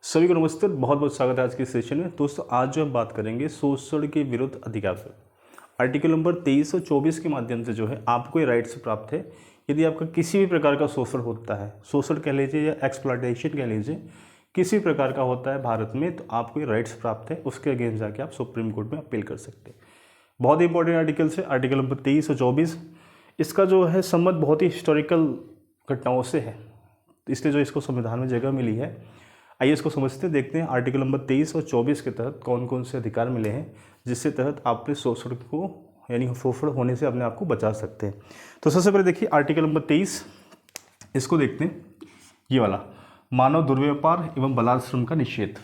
सभी को नमस्ते, बहुत बहुत स्वागत है आज के सेशन में। दोस्तों, आज जो हम बात करेंगे शोषण के विरुद्ध अधिकार पर। आर्टिकल नंबर 23 और 24 के माध्यम से जो है आपको ये राइट्स प्राप्त है। यदि आपका किसी भी प्रकार का शोषण होता है, शोषण कह लीजिए या एक्सप्लॉयटेशन कह लीजिए, किसी प्रकार का होता है भारत में, तो आपको ये राइट्स प्राप्त है। उसके अगेंस्ट जाके आप सुप्रीम कोर्ट में अपील कर सकते हैं। बहुत ही इंपॉर्टेंट आर्टिकल्स है, आर्टिकल नंबर 23 और 24। इसका जो है संबंध बहुत ही हिस्टोरिकल घटनाओं से है, इसलिए जो इसको संविधान में जगह मिली है। आइए इसको समझते देखते हैं। आर्टिकल नंबर 23 और 24 के तहत कौन कौन से अधिकार मिले हैं, जिससे तहत आप अपने शोषण को यानी शोषण होने से अपने आप को बचा सकते हैं। तो सबसे पहले देखिए आर्टिकल नंबर 23, इसको देखते हैं। ये वाला मानव दुर्व्यापार एवं बलात्श्रम का निषेध,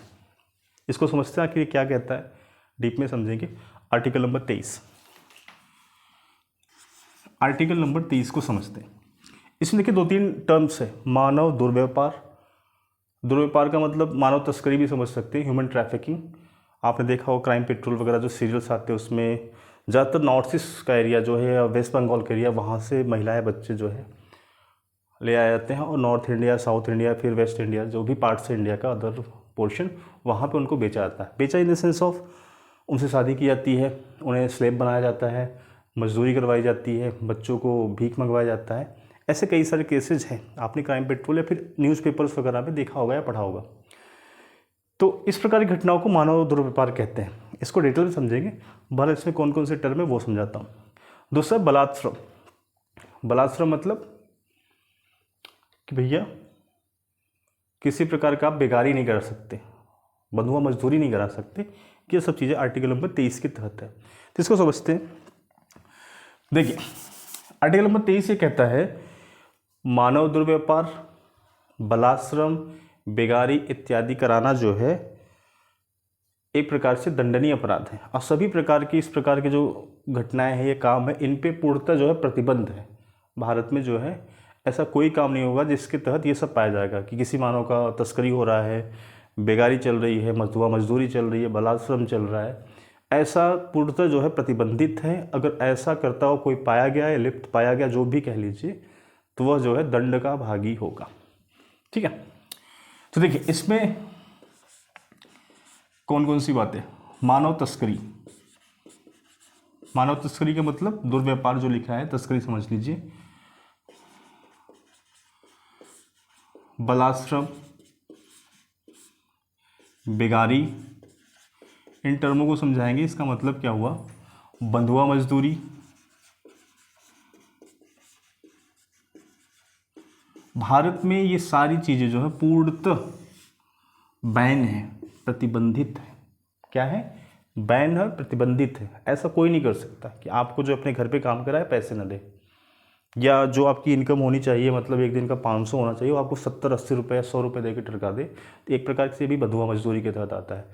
इसको समझते हैं आखिर क्या कहता है, डीप में समझेंगे। आर्टिकल नंबर 23, आर्टिकल नंबर 23 को समझते हैं। इसमें देखिए 2-3 टर्म्स है। मानव दुर्व्यापार, दुर्व्यापार का मतलब मानव तस्करी भी समझ सकते हैं, ह्यूमन ट्रैफिकिंग। आपने देखा हो क्राइम पेट्रोल वगैरह जो सीरियल्स आते हैं, उसमें ज़्यादातर नॉर्थ ईस्ट का एरिया जो है, वेस्ट बंगाल का एरिया, वहाँ से महिलाएं बच्चे जो है ले आए जाते हैं और नॉर्थ इंडिया, साउथ इंडिया, फिर वेस्ट इंडिया, जो भी पार्ट्स है इंडिया का अदर पोर्शन, वहाँ पे उनको बेचा जाता है। बेचा इन द सेंस ऑफ उनसे शादी की जाती है, उन्हें स्लेव बनाया जाता है, मजदूरी करवाई जाती है, बच्चों को भीख मंगवाया जाता है। ऐसे कई सारे केसेज हैं, आपने क्राइम पेट्रोल या फिर न्यूज़पेपर्स वगैरह में देखा होगा या पढ़ा होगा। तो इस प्रकार की घटनाओं को मानव दुर्व्यापार कहते हैं। इसको डिटेल में समझेंगे। भले इसमें कौन कौन से टर्म है वो समझाता हूँ। दूसरा बलात्श्रम। बलात्श्रम मतलब कि भैया किसी प्रकार का आप बेगारी नहीं करा सकते, बंधुआ मजदूरी नहीं करा सकते। ये सब चीज़ें आर्टिकल नंबर 23 के तहत है। तो इसको समझते हैं। देखिए आर्टिकल नंबर 23 ये कहता है मानव दुर्व्यापार, बलात्श्रम, बेगारी इत्यादि कराना जो है एक प्रकार से दंडनीय अपराध है। और सभी प्रकार की इस प्रकार की जो घटनाएं हैं, ये काम है, इन पे पूर्णतः जो है प्रतिबंध है। भारत में जो है ऐसा कोई काम नहीं होगा जिसके तहत ये सब पाया जाएगा कि किसी मानव का तस्करी हो रहा है, बेगारी चल रही है, मजदूआ मजदूरी चल रही है, बलात्श्रम चल रहा है। ऐसा पूर्णतः जो है प्रतिबंधित है। अगर ऐसा करता हो कोई पाया गया या लिप्त पाया गया, जो भी कह लीजिए, तो वह जो है दंड का भागी होगा। ठीक है। तो देखिए इसमें कौन कौन सी बातें। मानव तस्करी, मानव तस्करी का मतलब दुर्व्यापार जो लिखा है, तस्करी समझ लीजिए। बलात्श्रम, बेगारी, इन टर्मों को समझाएंगे। इसका मतलब क्या हुआ, बंधुआ मजदूरी, भारत में ये सारी चीज़ें जो है पूर्णतः बैन है, प्रतिबंधित है। क्या है, बैन है, प्रतिबंधित है। ऐसा कोई नहीं कर सकता कि आपको जो अपने घर पे काम कराए पैसे न दे, या जो आपकी इनकम होनी चाहिए, मतलब एक दिन का 500 होना चाहिए, वो आपको 70-80 रुपये, 100 रुपये दे के टरका दे। तो एक प्रकार से भी बंधुआ मजदूरी के तहत आता है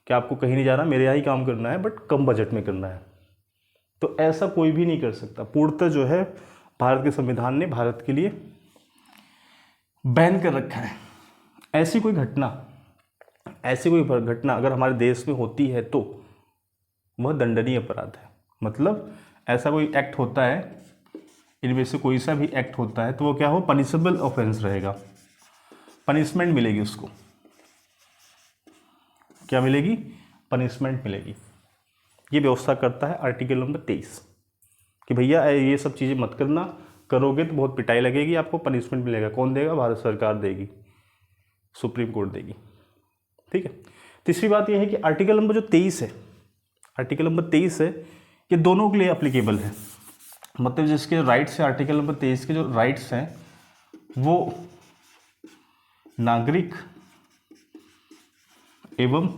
कि आपको कहीं नहीं जाना, मेरे यहाँ ही काम करना है, बट कम बजट में करना है। तो ऐसा कोई भी नहीं कर सकता। पूर्णतः जो है भारत के संविधान ने भारत के लिए बैन कर रखा है। ऐसी कोई घटना अगर हमारे देश में होती है तो वह दंडनीय अपराध है। मतलब ऐसा कोई एक्ट होता है, इनमें से कोई सा भी एक्ट होता है, तो वो क्या हो, पनिशेबल ऑफेंस रहेगा, पनिशमेंट मिलेगी उसको। क्या मिलेगी, पनिशमेंट मिलेगी। ये व्यवस्था करता है आर्टिकल नंबर 23 कि भैया ये सब चीज़ें मत करना, करोगे तो बहुत पिटाई लगेगी, आपको पनिशमेंट मिलेगा। कौन देगा, भारत सरकार देगी, सुप्रीम कोर्ट देगी। ठीक है। तीसरी बात यह है कि आर्टिकल नंबर जो 23 है, आर्टिकल नंबर 23 है, ये दोनों के लिए एप्लीकेबल है। मतलब जिसके राइट्स है, आर्टिकल नंबर 23 के जो राइट्स हैं, वो नागरिक एवं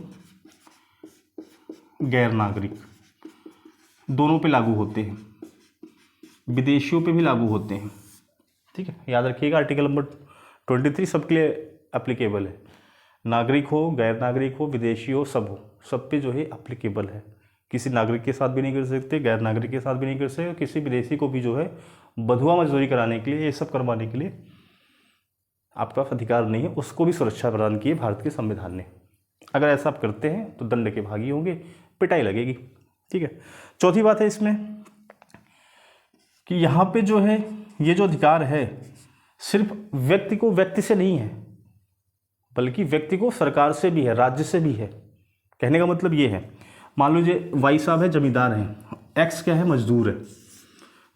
गैर नागरिक दोनों पे लागू होते हैं, विदेशियों पे भी लागू होते हैं। ठीक है, याद रखिएगा आर्टिकल नंबर 23 सबके लिए एप्लीकेबल है। नागरिक हो, गैर नागरिक हो, विदेशी हो, सब पे जो है एप्लीकेबल है। किसी नागरिक के साथ भी नहीं कर सकते, गैर नागरिक के साथ भी नहीं कर सकते, किसी विदेशी को भी जो है बंधुआ मजदूरी कराने के लिए, ये सब करवाने के लिए आपका अधिकार नहीं है। उसको भी सुरक्षा प्रदान की है भारत के संविधान ने। अगर ऐसा आप करते हैं तो दंड के भागी होंगे, पिटाई लगेगी। ठीक है। चौथी बात है इसमें कि यहाँ पे जो है ये जो अधिकार है सिर्फ व्यक्ति को व्यक्ति से नहीं है, बल्कि व्यक्ति को सरकार से भी है, राज्य से भी है। कहने का मतलब ये है, मान लीजिए वाई साहब है, जमींदार हैं, एक्स क्या है, मजदूर है।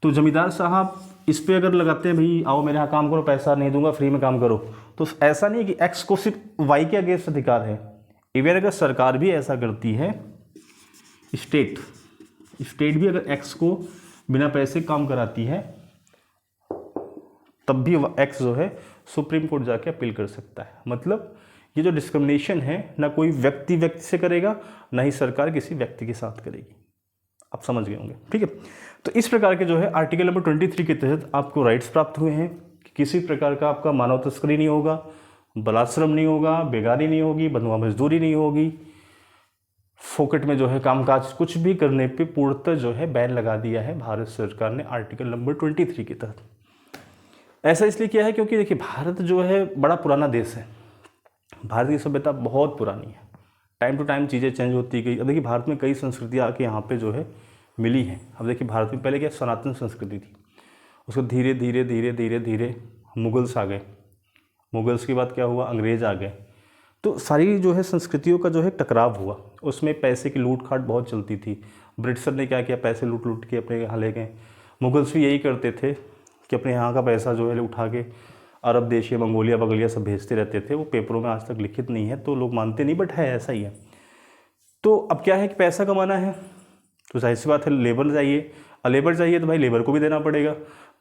तो जमींदार साहब इस पे अगर लगाते हैं भाई आओ मेरे यहाँ काम करो, पैसा नहीं दूंगा, फ्री में काम करो, तो ऐसा नहीं है कि एक्स को सिर्फ वाई के अगेंस्ट अधिकार है। इवन अगर सरकार भी ऐसा करती है, स्टेट भी अगर एक्स को बिना पैसे काम कराती है, तब भी एक्स जो है सुप्रीम कोर्ट जाके अपील कर सकता है। मतलब ये जो डिस्क्रिमिनेशन है ना कोई व्यक्ति से करेगा, ना ही सरकार किसी व्यक्ति के साथ करेगी। आप समझ गए होंगे, ठीक है। तो इस प्रकार के जो है आर्टिकल नंबर 23 के तहत आपको राइट्स प्राप्त हुए हैं कि किसी प्रकार का आपका मानव तस्करी नहीं होगा, बलात्श्रम नहीं होगा, बेगारी नहीं होगी, बंधुआ मजदूरी नहीं होगी, फोकट में जो है कामकाज कुछ भी करने पे पूर्णतः जो है बैन लगा दिया है भारत सरकार ने आर्टिकल नंबर 23 के तहत। ऐसा इसलिए किया है क्योंकि देखिए भारत जो है बड़ा पुराना देश है, भारत की सभ्यता बहुत पुरानी है, टाइम टू टाइम चीज़ें चेंज होती गई। अब देखिए भारत में कई संस्कृतियाँ आके यहाँ पे जो है मिली हैं। अब देखिए भारत में पहले क्या सनातन संस्कृति थी, उसको धीरे धीरे धीरे धीरे धीरे मुगल्स आ गए, मुगल्स के बाद क्या हुआ, अंग्रेज आ गए। तो सारी जो है संस्कृतियों का जो है टकराव हुआ, उसमें पैसे की लूट खाट बहुत चलती थी। ब्रिटिशर ने क्या किया, पैसे लूट लूट के अपने यहाँ ले गए। मुगल्स भी यही करते थे कि अपने यहाँ का पैसा जो है उठा के अरब देश या मंगोलिया बगलिया सब भेजते रहते थे। वो पेपरों में आज तक लिखित नहीं है तो लोग मानते नहीं, बट है ऐसा ही है। तो अब क्या है कि पैसा कमाना है तो जाहिर सी बात है लेबर चाहिए, और लेबर चाहिए तो भाई लेबर को भी देना पड़ेगा।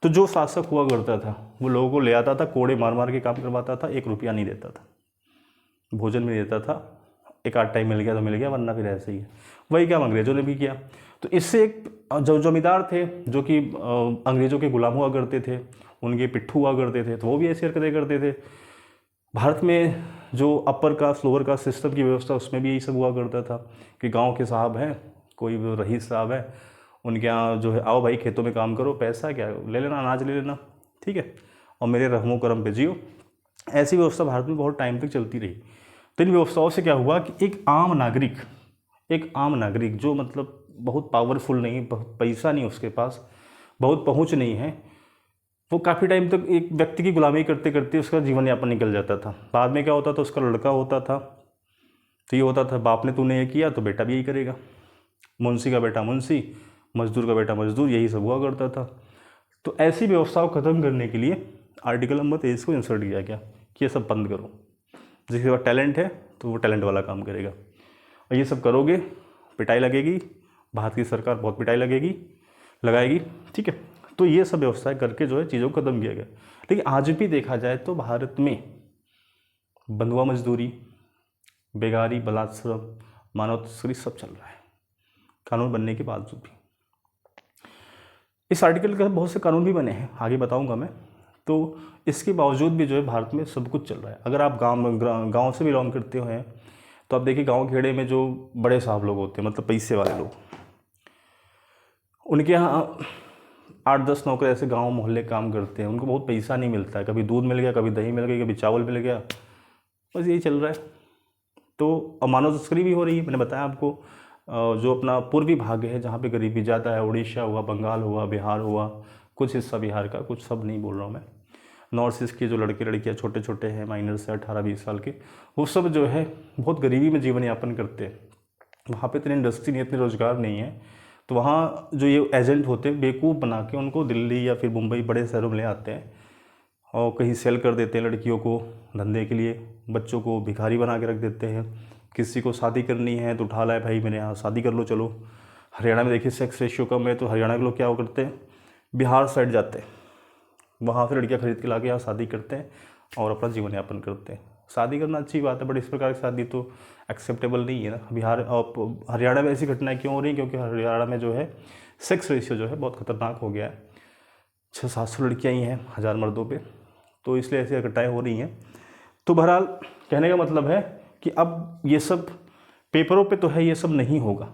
तो जो शासक हुआ करता था वो लोगों को ले आता था, कोड़े मार मार के काम करवाता था, 1 रुपया नहीं देता था, भोजन भी देता था, एक आध टाइम मिल गया तो मिल गया, वरना फिर ऐसे ही है। वही काम अंग्रेज़ों ने भी किया। तो इससे एक जो जमींदार थे जो कि अंग्रेज़ों के गुलाम हुआ करते थे, उनके पिट्ठू हुआ करते थे, तो वो भी ऐसी हरकतें करते थे। भारत में जो upper caste lower caste system की व्यवस्था, उसमें भी यही सब हुआ करता था कि गांव के साहब हैं, कोई रईस साहब है, उनके यहाँ जो है आओ भाई खेतों में काम करो, पैसा क्या ले लेना, अनाज ले लेना, ठीक है, और मेरे रहमो करम पे जियो। ऐसी व्यवस्था भारत में बहुत टाइम तक चलती रही। तो इन व्यवस्थाओं से क्या हुआ कि एक आम नागरिक जो मतलब बहुत पावरफुल नहीं, बहुत पैसा नहीं उसके पास, बहुत पहुंच नहीं है, वो काफ़ी टाइम तक एक व्यक्ति की गुलामी करते करते उसका जीवन यापन निकल जाता था। बाद में क्या होता था, उसका लड़का होता था तो ये होता था बाप ने तूने ये किया तो बेटा भी यही करेगा, मुंशी का बेटा मुंशी, मजदूर का बेटा मजदूर, यही सब हुआ करता था। तो ऐसी व्यवस्थाओं को ख़त्म करने के लिए आर्टिकल नंबर 23 को इंसर्ट किया गया कि ये सब बंद करो, जिसके पास टैलेंट है तो वो टैलेंट वाला काम करेगा, और ये सब करोगे पिटाई लगेगी, भारत की सरकार बहुत पिटाई लगाएगी, ठीक है। तो ये सब व्यवस्था करके जो है चीज़ों को ख़त्म किया गया। लेकिन आज भी देखा जाए तो भारत में बंधुआ मजदूरी, बेगारी, बलात्श्रम, मानव तस्करी सब चल रहा है कानून बनने के बावजूद भी। इस आर्टिकल के बहुत से कानून भी बने हैं, आगे बताऊंगा मैं। तो इसके बावजूद भी जो है भारत में सब कुछ चल रहा है। अगर आप गांव से बिलोंग करते हैं तो आप देखिए गांव खेड़े में जो बड़े साहब लोग होते हैं, मतलब पैसे वाले लोग, उनके यहाँ 8-10 नौकर ऐसे गांव मोहल्ले काम करते हैं, उनको बहुत पैसा नहीं मिलता है, कभी दूध मिल गया, कभी दही मिल गई, कभी चावल मिल गया, बस यही चल रहा है। तो मानव तस्करी भी हो रही है। मैंने बताया आपको जो अपना पूर्वी भाग है जहाँ पे गरीबी ज़्यादा है, उड़ीसा हुआ, बंगाल हुआ, बिहार हुआ, कुछ हिस्सा बिहार का, कुछ सब नहीं बोल रहा हूँ मैं, नॉर्थ ईस्ट के जो लड़के लड़कियाँ छोटे छोटे हैं माइनर से 18-20 साल के, वो सब जो है बहुत गरीबी में जीवन यापन करते हैं। वहाँ पे इतनी इंडस्ट्री नहीं, इतने रोज़गार नहीं है, तो वहाँ जो ये एजेंट होते हैं बेवकूफ़ बना के उनको दिल्ली या फिर मुंबई बड़े शहरों में ले आते हैं और कहीं सेल कर देते हैं लड़कियों को धंधे के लिए, बच्चों को भिखारी बना के रख देते हैं। किसी को शादी करनी है तो उठा लाए भाई मेरे यहाँ शादी कर लो चलो। हरियाणा में देखिए सेक्स रेशियो कम है, तो हरियाणा के लोग क्या करते हैं, बिहार साइड जाते हैं, वहाँ से लड़कियाँ खरीद के ला के यहाँ शादी करते हैं और अपना जीवन यापन करते हैं। शादी करना अच्छी बात है, बट इस प्रकार की शादी तो एक्सेप्टेबल नहीं है ना। बिहार और हरियाणा में ऐसी घटनाएं क्यों हो रही हैं, क्योंकि हरियाणा में जो है सेक्स रेशियो जो है बहुत ख़तरनाक हो गया है, 600-700 लड़कियाँ ही हैं 1000 मर्दों पे, तो इसलिए ऐसी घटनाएं हो रही हैं। तो बहरहाल कहने का मतलब है कि अब ये सब पेपरों पे तो है, ये सब नहीं होगा।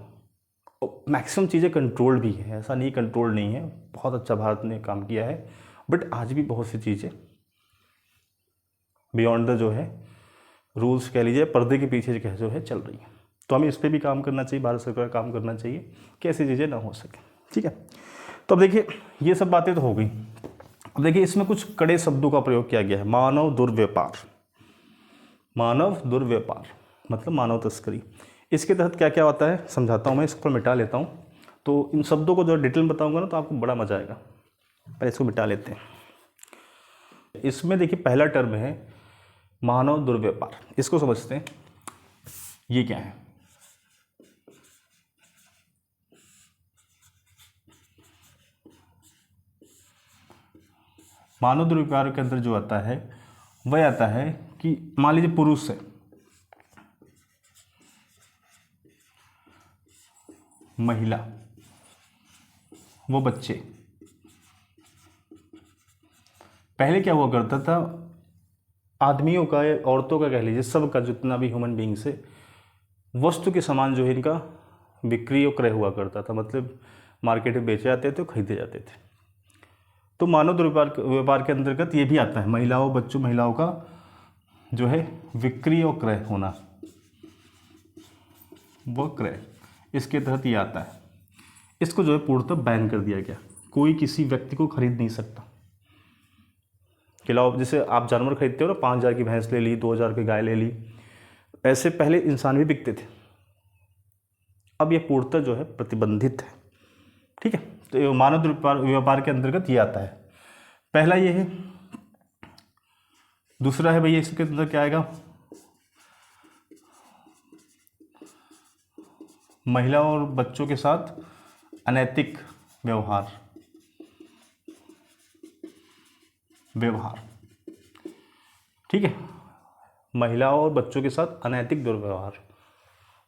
मैक्सिमम चीज़ें कंट्रोल्ड भी है, ऐसा नहीं कंट्रोल नहीं है, बहुत अच्छा भारत ने काम किया है, बट आज भी बहुत सी चीज़ें बियॉन्ड द जो है रूल्स कह लीजिए, पर्दे के पीछे कह जो है चल रही है। तो हमें इस पर भी काम करना चाहिए, भारत सरकार काम करना चाहिए कि ऐसी चीज़ें ना हो सके, ठीक है। तो अब देखिए ये सब बातें तो हो गई। अब देखिए इसमें कुछ कड़े शब्दों का प्रयोग किया गया है। मानव दुर्व्यापार, मानव दुर्व्यापार मतलब मानव तस्करी। इसके तहत क्या क्या होता है समझाता हूँ मैं, इसको मिटा लेता हूँ। तो इन शब्दों को जो डिटेल में बताऊँगा ना तो आपको बड़ा मजा आएगा। पहले इसको मिटा लेते हैं। इसमें देखिए पहला टर्म है मानव दुर्व्यापार, इसको समझते हैं ये क्या है। मानव दुर्व्यवहार के अंदर जो आता है वह आता है कि मान लीजिए पुरुष है, महिला, वो बच्चे। पहले क्या हुआ करता था, आदमियों का या औरतों का कह लीजिए, सबका जितना भी ह्यूमन बींग्स है, वस्तु के समान जो है इनका बिक्री और क्रय हुआ करता था, मतलब मार्केट में बेचे जाते थे, खरीदे जाते थे। तो मानव दुर्व्यापार के अंतर्गत ये भी आता है, महिलाओं बच्चों महिलाओं का जो है विक्री और क्रय होना, वो क्रय, इसके तहत ये आता है। इसको जो है पूर्णतः बैन कर दिया गया, कोई किसी व्यक्ति को खरीद नहीं सकता। खिलाओ, जैसे आप जानवर खरीदते हो ना, 5,000 की भैंस ले ली, 2,000 की गाय ले ली, ऐसे पहले इंसान भी बिकते थे। अब ये पूर्णतः जो है प्रतिबंधित है। ठीक है, तो ये मानव व्यापार के अंतर्गत ये आता है। पहला ये है। दूसरा है भैया, इसके अंदर क्या आएगा, महिला और बच्चों के साथ अनैतिक व्यवहार। ठीक है, महिला और बच्चों के साथ अनैतिक दुर्व्यवहार।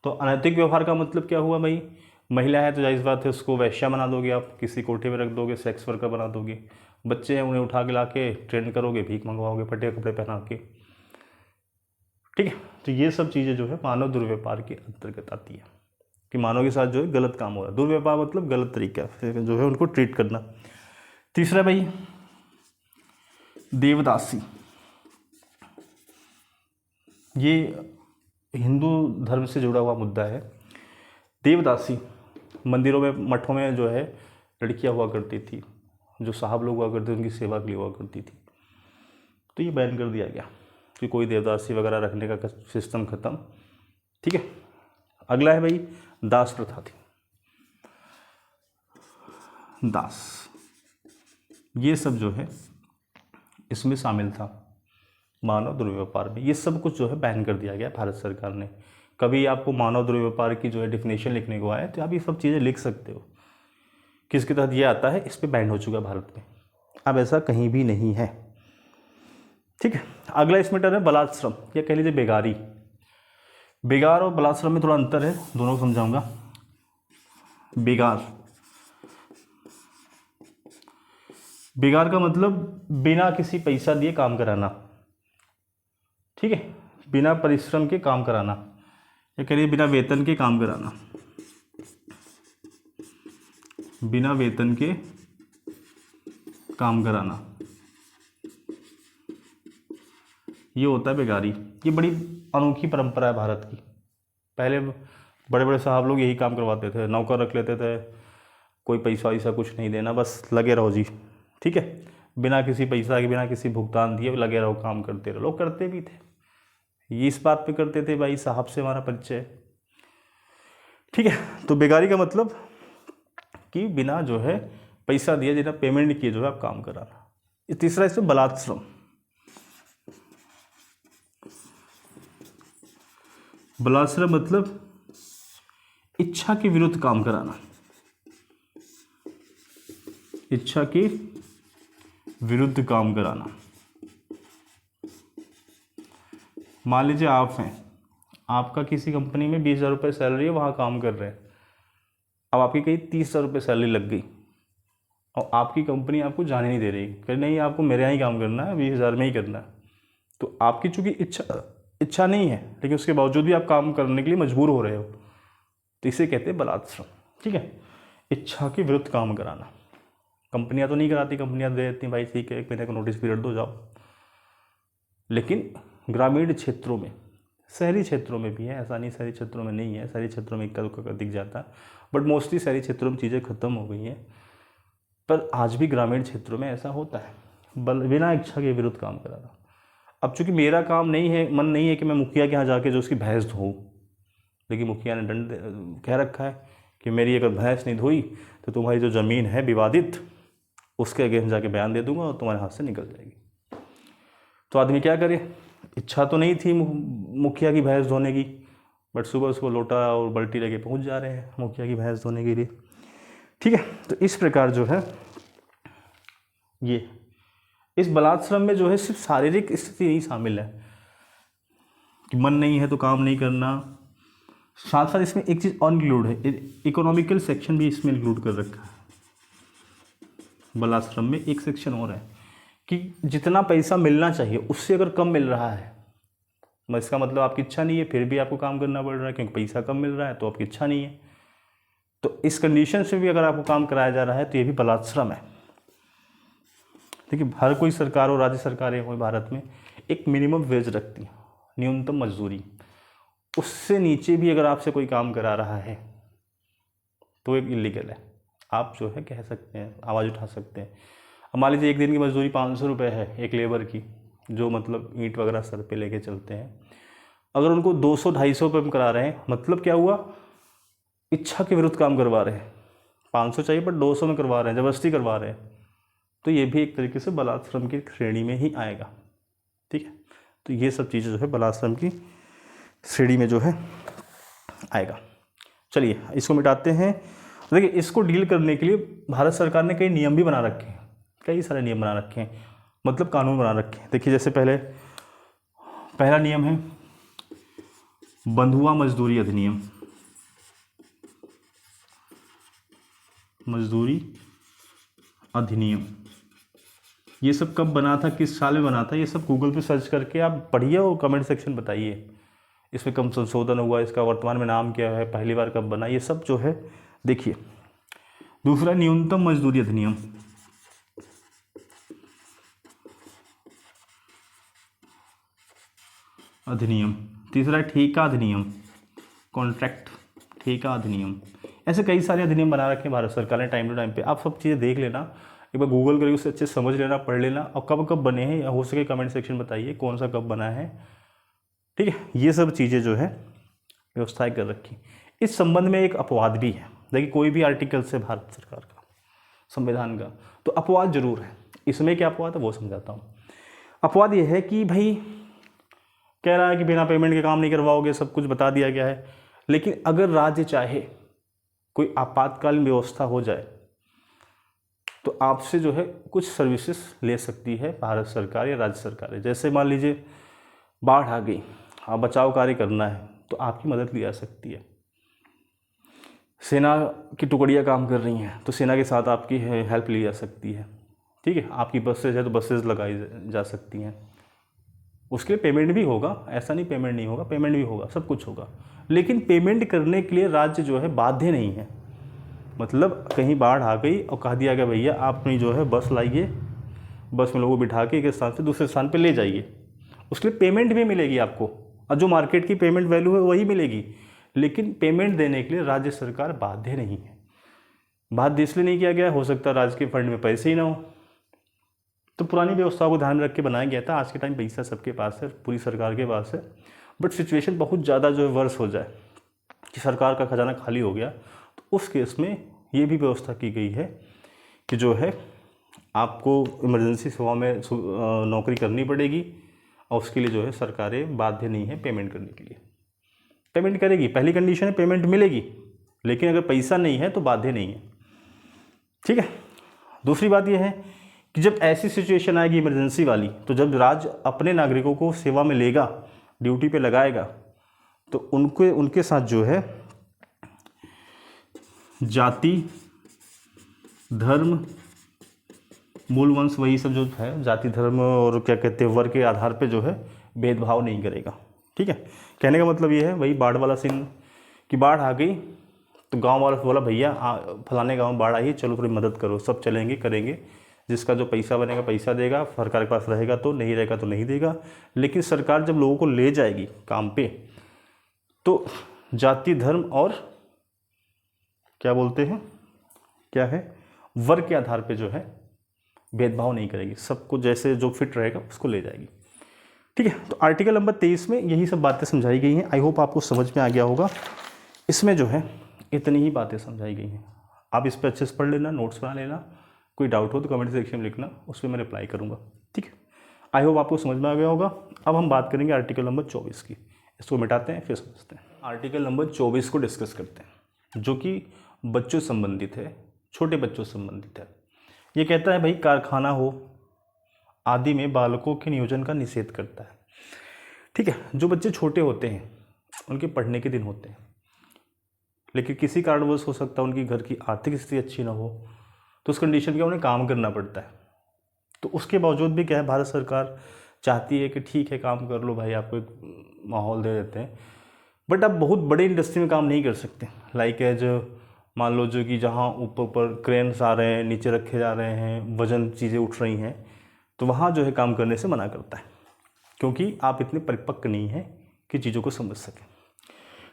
तो अनैतिक व्यवहार का मतलब क्या हुआ भाई, महिला है तो जाहिर बात है उसको वैश्या बना दोगे आप, किसी कोठे में रख दोगे, सेक्स वर्कर बना दोगे। बच्चे हैं उन्हें उठा के ला के ट्रेन करोगे, भीख मंगवाओगे, फटे कपड़े पहना के। ठीक है, तो ये सब चीज़ें जो है मानव दुर्व्यापार के अंतर्गत आती है कि मानव के साथ जो है गलत काम हो रहा है। दुर्व्यापार मतलब गलत तरीका जो है उनको ट्रीट करना। तीसरा भाई देवदासी, ये हिंदू धर्म से जुड़ा हुआ मुद्दा है। देवदासी मंदिरों में मठों में जो है लड़कियां हुआ करती थी, जो साहब लोग हुआ करते थे उनकी सेवा के लिए हुआ करती थी। तो ये बैन कर दिया गया कि कोई देवदासी वगैरह रखने का सिस्टम ख़त्म। ठीक है, अगला है भाई दास प्रथा थी। दास, ये सब जो है इसमें शामिल था मानव दुर्व्यापार में। ये सब कुछ जो है बैन कर दिया गया भारत सरकार ने। कभी आपको मानव दुर्व्यापार की जो है डिफिनेशन लिखने को आए तो आप ये सब चीज़ें लिख सकते हो, किसके तहत ये आता है, इस पर बैन हो चुका है भारत में। अब ऐसा कहीं भी नहीं है। ठीक है, अगला इसमें टर्म है बलात्श्रम या कह लीजिए बेगारी। बेगार और बलात्श्रम में थोड़ा अंतर है, दोनों को समझाऊंगा। बेगार का मतलब बिना किसी पैसा दिए काम कराना। ठीक है, बिना परिश्रम के काम कराना, या कह लीजिए बिना वेतन के काम कराना। बिना वेतन के काम कराना, ये होता है बेगारी। ये बड़ी अनोखी परंपरा है भारत की। पहले बड़े बड़े साहब लोग यही काम करवाते थे, नौकर रख लेते थे, कोई पैसा वैसा कुछ नहीं देना, बस लगे रहो जी। ठीक है, बिना किसी पैसा के, बिना किसी भुगतान दिए लगे रहो, काम करते रहो। लोग करते भी थे, ये इस बात पे करते थे भाई साहब से हमारा परिचय है। ठीक है, तो बेगारी का मतलब कि बिना जो है पैसा दिए, जितना पेमेंट नहीं किए जो है आप काम कराना। तीसरा इसमें बलात्श्रम। बलात्श्रम मतलब इच्छा के विरुद्ध काम कराना। इच्छा के विरुद्ध काम कराना। मान लीजिए आप हैं, आपका किसी कंपनी में 20,000 रुपये सैलरी है, वहाँ काम कर रहे हैं। अब आपकी कहीं 30,000 रुपये सैलरी लग गई और आपकी कंपनी आपको जाने नहीं दे रही, कह नहीं आपको मेरे यहाँ ही काम करना है, 20,000 में ही करना है। तो आपकी चूँकि इच्छा नहीं है, लेकिन उसके बावजूद भी आप काम करने के लिए मजबूर हो रहे हो, तो इसे कहते हैं बलात्श्रम। ठीक है, इच्छा के विरुद्ध काम कराना। कंपनियां तो नहीं कराती, कंपनियां दे देती भाई ठीक है 1 महीने का नोटिस पीरियड दो जाओ। लेकिन ग्रामीण क्षेत्रों में, शहरी क्षेत्रों में भी है, ऐसा नहीं शहरी क्षेत्रों में नहीं है, शहरी क्षेत्रों में इक्का दुक्का दिख जाता है, बट मोस्टली शहरी क्षेत्रों में चीज़ें खत्म हो गई हैं। पर आज भी ग्रामीण क्षेत्रों में ऐसा होता है, बिना इच्छा के विरुद्ध काम कराना। अब चूंकि मेरा काम नहीं है, मन नहीं है कि मैं मुखिया के यहाँ जाके जो उसकी भैंस धोऊँ, लेकिन मुखिया ने कह रखा है कि मेरी अगर भैंस नहीं धोई तो तुम्हारी जो ज़मीन है विवादित, उसके अगेंस्ट जाके बयान दे दूंगा और तुम्हारे हाथ से निकल जाएगी। तो आदमी क्या करे, इच्छा तो नहीं थी मुखिया की भैंस धोने की, बट सुबह सुबह लोटा और बाल्टी लेके पहुंच जा रहे हैं मुखिया की भैंस धोने के लिए। ठीक है, तो इस प्रकार जो है ये इस बलात् श्रम में जो है सिर्फ शारीरिक स्थिति नहीं शामिल है कि मन नहीं है तो काम नहीं करना, साथ साथ इसमें एक चीज़ और इंक्लूड है, इकोनॉमिकल सेक्शन भी इसमें इंक्लूड कर रखा है। बलात् श्रम में एक सेक्शन और है कि जितना पैसा मिलना चाहिए उससे अगर कम मिल रहा है, इसका मतलब आपकी इच्छा नहीं है फिर भी आपको काम करना पड़ रहा है क्योंकि पैसा कम मिल रहा है, तो आपकी इच्छा नहीं है, तो इस कंडीशन से भी अगर आपको काम कराया जा रहा है तो ये भी बलात् श्रम है। देखिए, हर कोई सरकार और राज्य सरकारें हो भारत में एक मिनिमम वेज रखती हैं, न्यूनतम मजदूरी, उससे नीचे भी अगर आपसे कोई काम करा रहा है तो एक इलीगल है। आप जो है कह सकते हैं, आवाज़ उठा सकते हैं। अब मान लीजिए एक दिन की मजदूरी 500 रुपये है एक लेबर की, जो मतलब ईंट वगैरह सर पे लेके चलते हैं, अगर उनको 200-250 रुपये में करा रहे हैं, मतलब क्या हुआ, इच्छा के विरुद्ध काम करवा रहे हैं। 500 चाहिए पर 200 में करवा रहे हैं, ज़बरदस्ती करवा रहे हैं, तो ये भी एक तरीके से बलात् श्रम की श्रेणी में ही आएगा। ठीक है, तो ये सब चीज़ें जो है बलात् श्रम की श्रेणी में जो है आएगा। चलिए इसको मिटाते हैं। देखिए, इसको डील करने के लिए भारत सरकार ने कई नियम भी बना रखे हैं, कई सारे नियम बना रखे हैं, मतलब कानून बना रखे हैं। देखिए, जैसे पहला नियम है बंधुआ मजदूरी अधिनियम, मजदूरी अधिनियम। ये सब कब बना था, किस साल में बना था, ये सब गूगल पे सर्च करके आप पढ़िए और कमेंट सेक्शन बताइए इसमें कब संशोधन हुआ, इसका वर्तमान में नाम क्या है, पहली बार कब बना, ये सब जो है देखिए। दूसरा न्यूनतम मजदूरी अधिनियम, तीसरा ठेका अधिनियम, कॉन्ट्रैक्ट ठेका अधिनियम। ऐसे कई सारे अधिनियम बना रखे हैं भारत सरकार ने टाइम टू टाइम पे। आप सब चीज़ें देख लेना, एक बार गूगल करके उससे अच्छे समझ लेना, पढ़ लेना, और कब कब बने हैं हो सके कमेंट सेक्शन बताइए कौन सा कब बना है। ठीक है, ये सब चीज़ें जो है व्यवस्थाएं कर रखी। इस संबंध में एक अपवाद भी है। देखिए, कोई भी आर्टिकल से भारत सरकार का, संविधान का, तो अपवाद जरूर है। इसमें क्या अपवाद है वो समझाता हूँ। अपवाद ये है कि भाई कह रहा है कि बिना पेमेंट के काम नहीं करवाओगे, सब कुछ बता दिया गया है, लेकिन अगर राज्य चाहे कोई आपातकालीन व्यवस्था हो जाए तो आपसे जो है कुछ सर्विसेज ले सकती है भारत सरकार या राज्य सरकार। जैसे मान लीजिए बाढ़ आ गई, आप बचाव कार्य करना है तो आपकी मदद ली जा सकती है। सेना की टुकड़ियाँ काम कर रही हैं तो सेना के साथ आपकी हेल्प ली जा सकती है। ठीक है, आपकी बसेज है तो बसेज लगाई जा सकती हैं, उसके लिए पेमेंट भी होगा, ऐसा नहीं पेमेंट नहीं होगा, पेमेंट भी होगा, सब कुछ होगा। लेकिन पेमेंट करने के लिए राज्य जो है बाध्य नहीं है। मतलब कहीं बाढ़ आ गई और कह दिया गया भैया आप अपनी जो है बस लाइए, बस में लोगों को बिठा के एक स्थान से दूसरे स्थान पे ले जाइए, उसके लिए पेमेंट भी मिलेगी आपको, और जो मार्केट की पेमेंट वैल्यू है वही मिलेगी, लेकिन पेमेंट देने के लिए राज्य सरकार बाध्य नहीं है। बाध्य इसलिए नहीं किया गया, हो सकता है राज्य के फंड में पैसे ही ना हो, तो पुरानी व्यवस्थाओं को ध्यान में रख के बनाया गया था। आज के टाइम पैसा सबके पास है, पूरी सरकार के पास है, बट सिचुएशन बहुत ज़्यादा जो है वर्स हो जाए कि सरकार का खजाना खाली हो गया, तो उस केस में ये भी व्यवस्था की गई है कि जो है आपको इमरजेंसी सेवा में नौकरी करनी पड़ेगी, और उसके लिए जो है सरकारें बाध्य नहीं है पेमेंट करने के लिए। पेमेंट करेगी, पहली कंडीशन है पेमेंट मिलेगी, लेकिन अगर पैसा नहीं है तो बाध्य नहीं है। ठीक है, दूसरी बात यह है कि जब ऐसी सिचुएशन आएगी इमरजेंसी वाली, तो जब राज्य अपने नागरिकों को सेवा में लेगा, ड्यूटी पे लगाएगा, तो उनके साथ जो है जाति, धर्म, मूल वंश, वही सब जो है जाति, धर्म और क्या कहते हैं वर्ग के आधार पे जो है भेदभाव नहीं करेगा। ठीक है, कहने का मतलब ये है, वही बाढ़ वाला सीन कि बाढ़ आ गई तो गांव वालों से बोला भैया फलाने गांव बाढ़ आई है, चलो थोड़ी मदद करो, सब चलेंगे करेंगे, जिसका जो पैसा बनेगा पैसा देगा, सरकार के पास रहेगा तो, नहीं रहेगा तो नहीं देगा। लेकिन सरकार जब लोगों को ले जाएगी काम पे, तो जाति, धर्म और क्या बोलते हैं, क्या है, वर्ग के आधार पे जो है भेदभाव नहीं करेगी, सबको जैसे जो फिट रहेगा उसको ले जाएगी। ठीक है, तो आर्टिकल नंबर 23 में यही सब बातें समझाई गई हैं। आई होप आपको समझ में आ गया होगा। इसमें जो है इतनी ही बातें समझाई गई हैं। आप इस पर अच्छे से पढ़ लेना, नोट्स बना लेना, कोई डाउट हो तो कमेंट सेक्शन में लिखना, उस पर मैं रिप्लाई करूँगा। ठीक है, आई होप आपको समझ में आ गया होगा। अब हम बात करेंगे आर्टिकल नंबर 24 की। इसको मिटाते हैं फिर समझते हैं। आर्टिकल नंबर 24 को डिस्कस करते हैं, जो कि बच्चों से संबंधित है, छोटे बच्चों से संबंधित है। ये कहता है भाई कारखाना हो आदि में बालकों के नियोजन का निषेध करता है। ठीक है, जो बच्चे छोटे होते हैं उनके पढ़ने के दिन होते हैं, लेकिन किसी कारणवश हो सकता है उनकी घर की आर्थिक स्थिति अच्छी ना हो, तो उस कंडीशन में उन्हें काम करना पड़ता है। तो उसके बावजूद भी क्या है, भारत सरकार चाहती है कि ठीक है काम कर लो भाई, आपको एक माहौल दे देते हैं। बट आप बहुत बड़े इंडस्ट्री में काम नहीं कर सकते। लाइक एज मान लो जो कि जहाँ ऊपर ऊपर क्रेन्स आ रहे हैं, नीचे रखे जा रहे हैं, वजन चीज़ें उठ रही हैं, तो वहाँ जो है काम करने से मना करता है, क्योंकि आप इतने परिपक्व नहीं हैं कि चीज़ों को समझ सकें।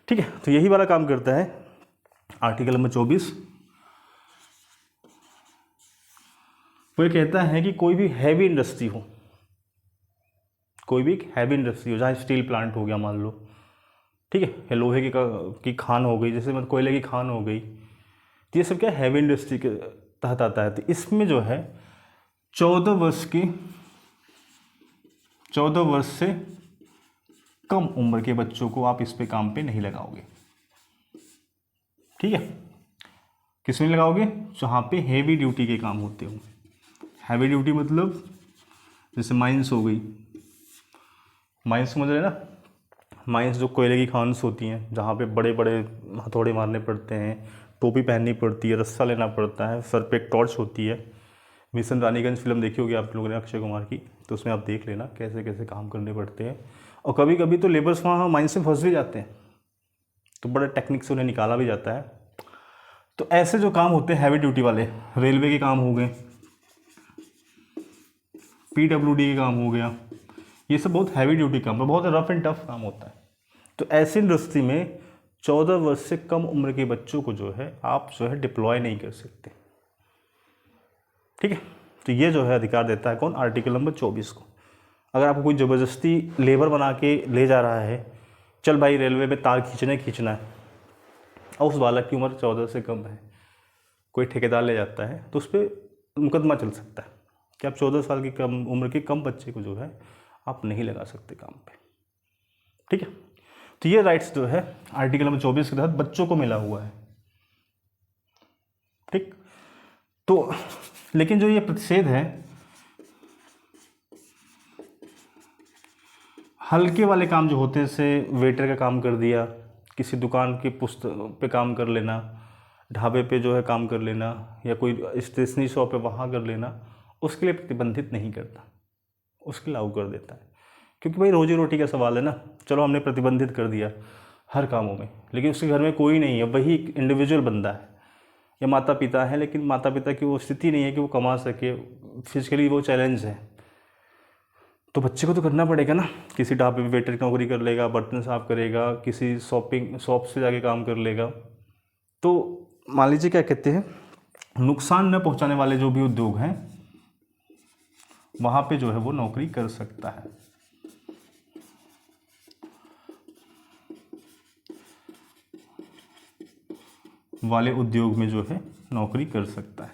ठीक है, तो यही वाला काम करता है आर्टिकल नंबर 24। वो ये कहता है कि कोई भी हैवी इंडस्ट्री हो, कोई भी हैवी इंडस्ट्री हो, जहाँ स्टील प्लांट हो गया मान लो, ठीक है, या लोहे की खान हो गई, जैसे मतलब कोयले की खान हो गई, तो ये सब क्या हैवी इंडस्ट्री के तहत आता है। तो इसमें जो है 14 वर्ष से कम उम्र के बच्चों को आप इस पे काम पे नहीं लगाओगे। ठीक है, किस में लगाओगे, जहाँ पे हैवी ड्यूटी के काम होते हो। हैवी ड्यूटी मतलब जैसे माइंस हो गई, माइंस समझ रहे ना, माइंस जो कोयले की खान्स होती हैं, जहाँ पे बड़े बड़े हथौड़े मारने पड़ते हैं, टोपी पहननी पड़ती है, रस्सा लेना पड़ता है, सर पे एक टॉर्च होती है। मिशन रानीगंज फिल्म देखी होगी आप लोगों ने अक्षय कुमार की, तो उसमें आप देख लेना कैसे कैसे काम करने पड़ते हैं। और कभी कभी तो लेबर्स वहाँ माइंस में फंस भी जाते हैं, तो बड़े टेक्निक से उन्हें निकाला भी जाता है। तो ऐसे जो काम होते हैं हैवी ड्यूटी वाले, रेलवे के काम हो गए, PWD के काम हो गया, ये सब बहुत हैवी ड्यूटी काम है, बहुत रफ एंड टफ काम होता है। तो ऐसी इंडस्ट्री में 14 वर्ष से कम उम्र के बच्चों को जो है आप जो है डिप्लॉय नहीं कर सकते। ठीक है, तो ये जो है अधिकार देता है कौन, आर्टिकल नंबर 24 को। अगर आपको कोई ज़बरदस्ती लेबर बना के ले जा रहा है, चल भाई रेलवे में तार खींचना है, और उस बालक की उम्र 14 से कम है, कोई ठेकेदार ले जाता है, तो उस पर मुकदमा चल सकता है कि आप 14 साल की कम उम्र के कम बच्चे को जो है आप नहीं लगा सकते काम पे। ठीक है, तो ये राइट्स जो है आर्टिकल नंबर 24 के तहत बच्चों को मिला हुआ है। ठीक, तो लेकिन जो ये प्रतिषेध है, हल्के वाले काम जो होते हैं, जैसे वेटर का काम कर दिया, किसी दुकान की पुस्तक पे काम कर लेना, ढाबे पे जो है काम कर लेना, या कोई स्टेशनरी शॉप है वहाँ कर लेना, उसके लिए प्रतिबंधित नहीं करता, उसके लागू कर देता है। क्योंकि भाई रोजी रोटी का सवाल है ना। चलो हमने प्रतिबंधित कर दिया हर कामों में, लेकिन उसके घर में कोई नहीं है, वही एक इंडिविजुअल बंदा है, या माता पिता है, लेकिन माता पिता की वो स्थिति नहीं है कि वो कमा सके, फिजिकली वो चैलेंज है, तो बच्चे को तो करना पड़ेगा ना। किसी ढाबे पे वेटर की नौकरी कर लेगा, बर्तन साफ करेगा, किसी शॉप से जाके काम कर लेगा। तो मान लीजिए क्या कहते हैं, नुकसान न पहुंचाने वाले जो भी उद्योग हैं वहाँ पे जो है वो नौकरी कर सकता है। वाले उद्योग में जो है नौकरी कर सकता है,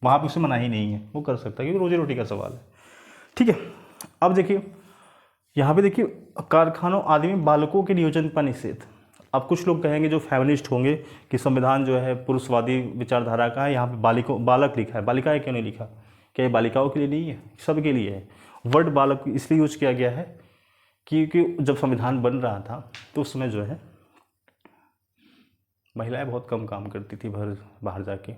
वहाँ पे उसे मनाही नहीं है, वो कर सकता है, क्योंकि रोजी रोटी का सवाल है। ठीक है, अब देखिए यहाँ पे देखिए कारखानों आदि में बालकों के नियोजन का निषेध। अब कुछ लोग कहेंगे जो फेमिनिस्ट होंगे कि संविधान जो है पुरुषवादी विचारधारा का है, यहाँ पे बालक लिखा है, बालिकाएं क्यों नहीं लिखा, क्या ये बालिकाओं के लिए नहीं है, सबके लिए है। वर्ड बालक इसलिए यूज किया गया है क्योंकि जब संविधान बन रहा था तो उस समय जो है महिलाएं बहुत कम काम करती थी, बाहर जाके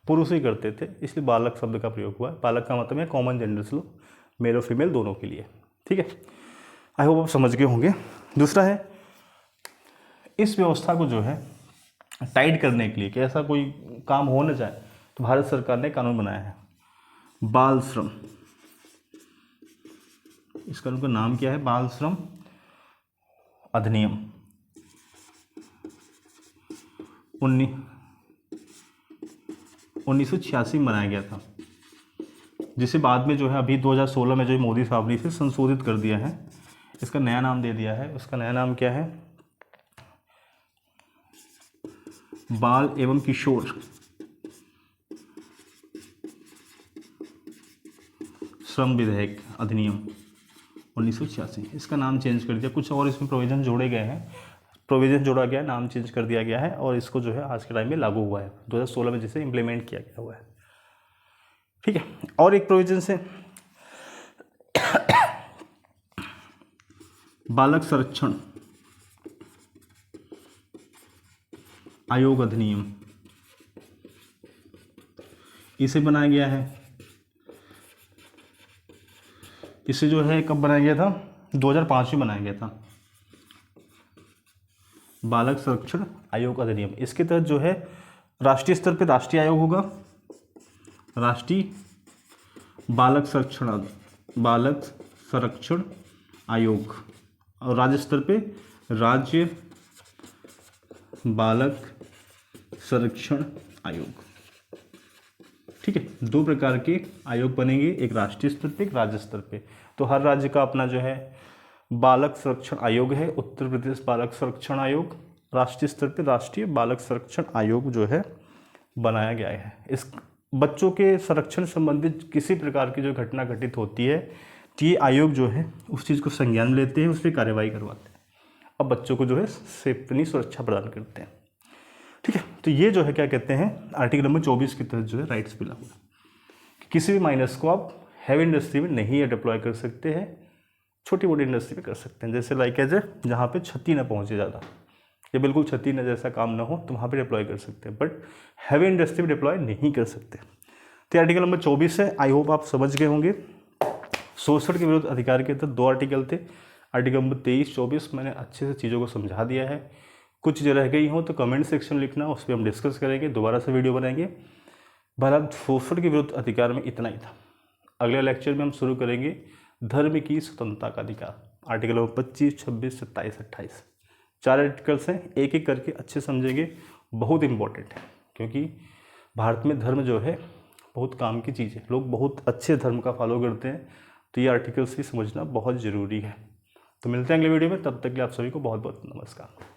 पुरुष ही करते थे, इसलिए बालक शब्द का प्रयोग हुआ है। बालक का मतलब है कॉमन जेंडर्स लो, मेल और फीमेल दोनों के लिए। ठीक है, आई होप आप समझ गए होंगे। दूसरा है इस व्यवस्था को जो है टाइट करने के लिए कि ऐसा कोई काम हो न जाए, तो भारत सरकार ने कानून बनाया है बाल श्रम। इस कानून का नाम क्या है, बाल श्रम अधिनियम 1986 में बनाया गया था, जिसे बाद में जो है अभी 2016 में जो मोदी साहब ने इसे संशोधित कर दिया है इसका नया नाम दे दिया है, उसका नया नाम क्या है? बाल एवं किशोर श्रम विधेयक अधिनियम 1986। इसका नाम चेंज कर दिया, कुछ और इसमें प्रोविज़न जोड़े गए हैं, प्रोविज़न जोड़ा गया, नाम चेंज कर दिया गया है और इसको जो है आज के टाइम में लागू हुआ है, 2016 में जिसे इम्प्लीमेंट किया गया हुआ है। ठीक है, और एक प्रोविज़न से बालक संरक्षण आयोग अधिनियम, इसे बनाया गया है। इसे जो है कब बनाया गया था? 2005 में बनाया गया था, बालक संरक्षण आयोग अधिनियम। इसके तहत जो है राष्ट्रीय स्तर पे राष्ट्रीय आयोग होगा, राष्ट्रीय बालक संरक्षण आयोग, और राज्य स्तर पे राज्य बालक संरक्षण आयोग। ठीक है, दो प्रकार के आयोग बनेंगे, एक राष्ट्रीय स्तर पे, एक राज्य स्तर पे। तो हर राज्य का अपना जो है बालक संरक्षण आयोग है। उत्तर प्रदेश बालक संरक्षण आयोग, राष्ट्रीय स्तर पे राष्ट्रीय बालक संरक्षण आयोग जो है बनाया गया है। इस बच्चों के संरक्षण संबंधित किसी प्रकार की जो घटना घटित होती है, तो ये आयोग जो है उस चीज़ को संज्ञान में लेते हैं, उस पर कार्रवाई करवाते हैं, अब बच्चों को जो है अपनी सुरक्षा प्रदान करते हैं। ठीक है, तो ये जो है क्या कहते हैं, आर्टिकल नंबर 24 के तहत जो है राइट्स मिला हुआ है। किसी भी माइनस को आप हैवी इंडस्ट्री में नहीं डिप्लॉय कर सकते हैं, छोटी मोटी इंडस्ट्री में कर सकते हैं, जैसे लाइक एज जहाँ पे क्षति ना पहुँचे ज़्यादा, या बिल्कुल क्षति न जैसा काम ना हो, तो वहाँ पे डिप्लॉय कर सकते हैं, बट हैवी इंडस्ट्री में डिप्लॉय नहीं कर सकते। तो आर्टिकल नंबर 24 है, आई होप आप समझ गए होंगे। शोषण के विरुद्ध अधिकार के तहत 2 आर्टिकल थे, आर्टिकल नंबर 23, 24 मैंने अच्छे से चीज़ों को समझा दिया है। कुछ जो रह गई हो तो कमेंट सेक्शन लिखना, उस पर हम डिस्कस करेंगे, दोबारा से वीडियो बनाएंगे। बहरहाल शोषण के विरुद्ध अधिकार में इतना ही था। अगले लेक्चर में हम शुरू करेंगे धर्म की स्वतंत्रता का अधिकार, आर्टिकल नंबर 25, 26, 27, 28। 4 आर्टिकल्स हैं, एक एक करके अच्छे समझेंगे, बहुत इंपॉर्टेंट है, क्योंकि भारत में धर्म जो है बहुत काम की चीज़ है, लोग बहुत अच्छे धर्म का फॉलो करते हैं, तो ये आर्टिकल्स भी समझना बहुत ज़रूरी है। तो मिलते हैं अगले वीडियो में, तब तक के लिए आप सभी को बहुत बहुत नमस्कार।